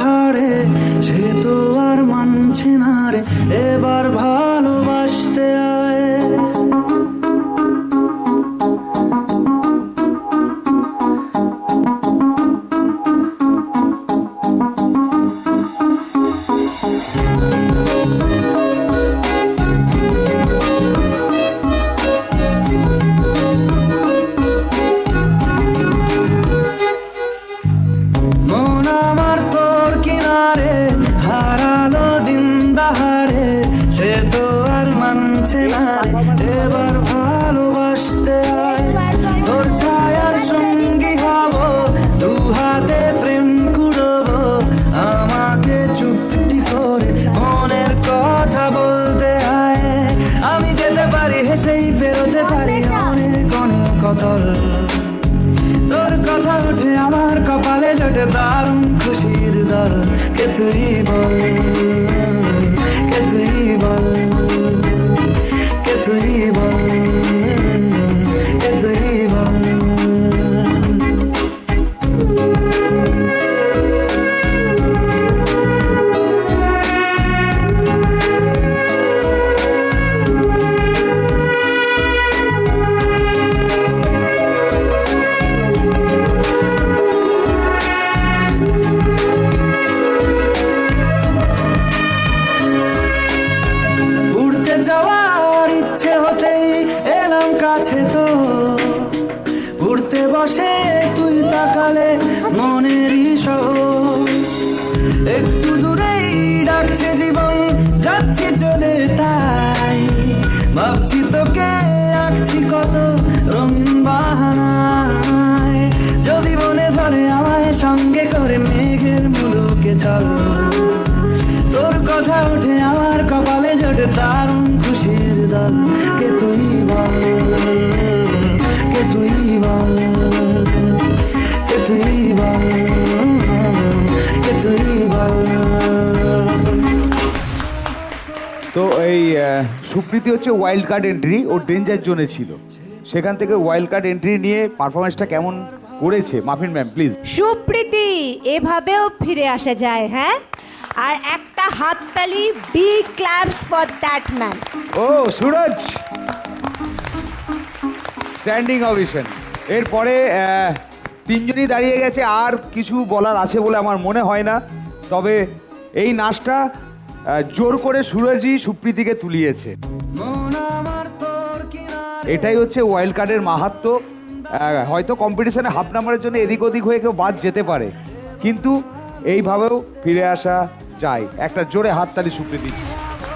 হারে, সে তো আর মানছে না রে, এবার ভালোবাসতে আয়। মন আমার তোর কিনারে, হারালো দিন দাহারে, সে তো আর মানছে না রে, এবার ভালোবাসতে আয়। তোর ছায়ার সঙ্গী হব, দু হাতে প্রেম কুড়বো, আমাকে চুপটি করে মনের কথা বলতে আয়। আমি যেতে পারি হেসেই বেরোতে পারি অনেক অনেক কতল, তোর কথা উঠে আমার কপালে জোটে দারুণ খুশির দল। কে তুই বল, কে তুই বল, কে তুই বল, কে তুই বল। উড়তে যাওয়ার ইচ্ছে হতেই এলাম কাছে তো, উড়তে বসে তুই তাকালে মনেরই শহর। একটু দূরেই ডাকছে জীবন, যাচ্ছি চলে তাই ভাবছি তোকে আঁকছি কত রঙিন বাহানায়। যদি মনে ধরে আমায় সঙ্গে করে মেঘের মুলুকে চল, তোর কথা উঠে আমার কপালে জোটে দারুণ খুশির দল। কে তুই বল, কে তুই বল, কে তুই বল, কে তুই বল। তো এই সুপ্রীতি হচ্ছে ওয়াইল্ড কার্ড এন্ট্রি, ও ডেঞ্জার জোনে ছিল, সেখান থেকে ওয়াইল্ড কার্ড এন্ট্রি নিয়ে পারফরমেন্সটা কেমন করেছে মাফিন ম্যাম প্লিজ। সুপ্রীতি এভাবেও ফিরে আসা যায়, হ্যাঁ? আর একটা হাততালি, big claps for that man. ও সুরজ, স্ট্যান্ডিং অভিশন। এরপরে তিনজনই দাঁড়িয়ে গেছে, আর কিছু বলার আছে বলে আমার মনে হয় না। তবে এই নাচটা জোর করে সুরজই সুপ্রীতিকে তুলিয়েছে, এটাই হচ্ছে ওয়াইল্ড কার্ডের মাহাত্ম্য। হয়তো কম্পিটিশনে হাফ নাম্বারের জন্য এদিক ওদিক হয়ে কেউ বাদ যেতে পারে, কিন্তু এইভাবেও ফিরে আসা চাই। একটা জোরে হাততালি সুপ্রীতি।